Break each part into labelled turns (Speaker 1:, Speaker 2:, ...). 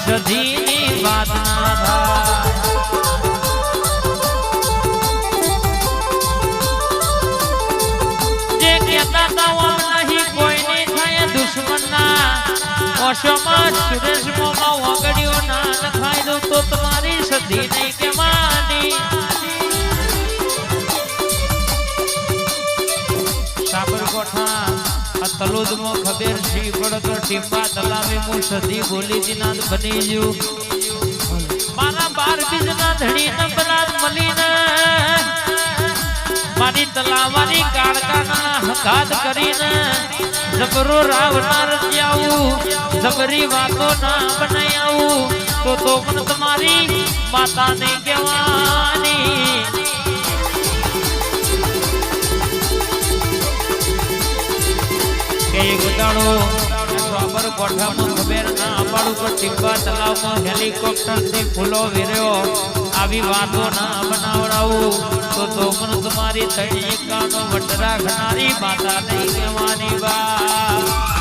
Speaker 1: સધીની વાત ના થાય જે કહેતા હતા નહીં કોઈની થાય દુશ્મનના ઓશોમાં સુરેશ મોમાં વગડ્યો ના લખાઈ દઉં તો તમારી સધી નહીં કહેવાની સાબરકોઠા તલોદમાં ખબર સી પડતો ટીપા તલાવે હું સધી બોલી દિનાદ બની ગયું મારા 12 બીજના ધણી નંબરાત મળીને મારી તલાવાની કાળકાના હકાત કરીને જબરો રાવનાર આવું જબરી વાતો ના બનાઈ આવું તો પણ તમારી માતાને કહેવાની એક ઉદાડો બાબર કોઠામાં ખબર ના પાડું પણ ટીપા તલાવમાં હેલિકોપ્ટર થી ફૂલો વેર્યો આવી વાતો ના બનાવડાવું તો પણ તમારી તળી એકાનો વટ રાખનારી માતા નહીં કહેવાની બા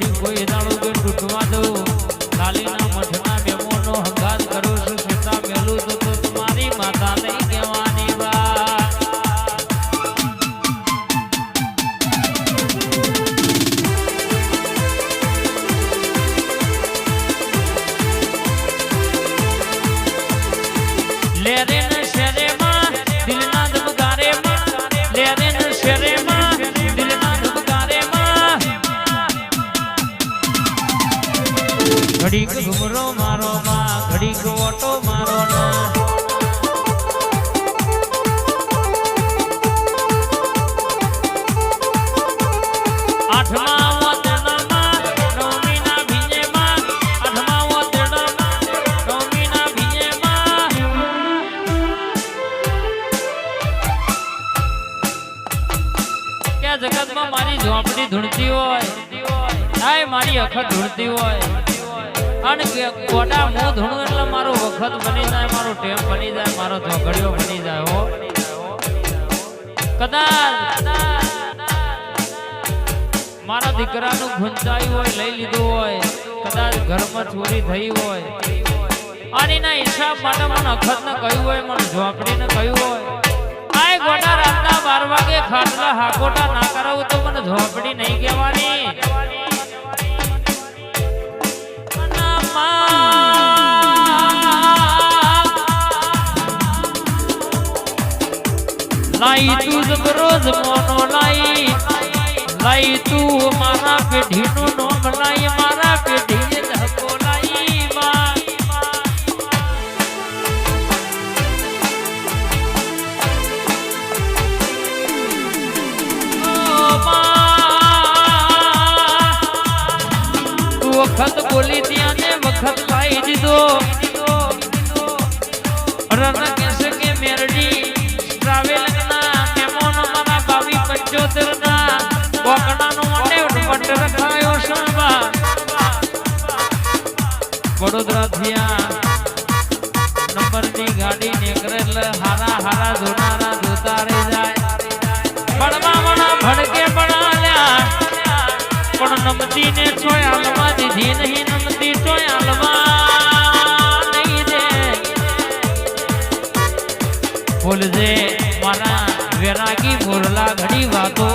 Speaker 1: જોડી કોઈ દાડો કે તૂટવા દઉં લાલીના મઠના મેમોનો હંગાત કરું છું સીતા મેલું તો તમારી માતા નહીં કહેવાની વાત લેરે ને શેરે માં દિલના ધબકારે માં લેરે ને શેરે માં દિલના ધબકારે માં ઘડીક ઘુમરો મારો માં ઘડીક ઓટો મારો ના આઠમા વતનમાં નવમીના ભીજેમાં આઠમા વતનમાં નવમીના ભીજેમાં ક્યાં જગતમાં મારી ઝોપડી ધૂળતી હોય આય મારી અખત ધૂળતી હોય અને કોડા મું ધૂણું એટલે મારો વખત બની જાય મારો ટેમ બની જાય મારો ઝોગડીઓ બની જાય હો કદાચ મારા દીકરાનું ગુંચાયું હોય લઈ લીધું હોય કદાચ ઘરમાં ચોરી થઈ હોય અને એના હિસાબ માટે મને અખત ને કહ્યું હોય મને ઝોપડીને કહ્યું હોય આય ગોડા રાતના 12 વાગે ખાટલા હાકોટા ના કરાવું તો મને ઝોપડી નહીં કહેવાની लाई तू जबरोज मोनो लाई तू मारा पेढ़ी नो बनाई मारा पेढ़ी ने धको लाई मां तू वखत बोली दिया ने वखत लाई दीदो रन कैसे के मेरडी ट्रैवल वडोदरा थिया नंबर ની ગાડી નીકળે એટલે હારા હારા જોનારા જોતા રહી જાય પડવા મણા ભડકે પડાલ્યા પણ નમતી ને ચોય આલવા દીધી નહીં નમતી ચોય આલવા નહીં દે બોલજે મારા વેરાગી મોરલા ઘડી વાતો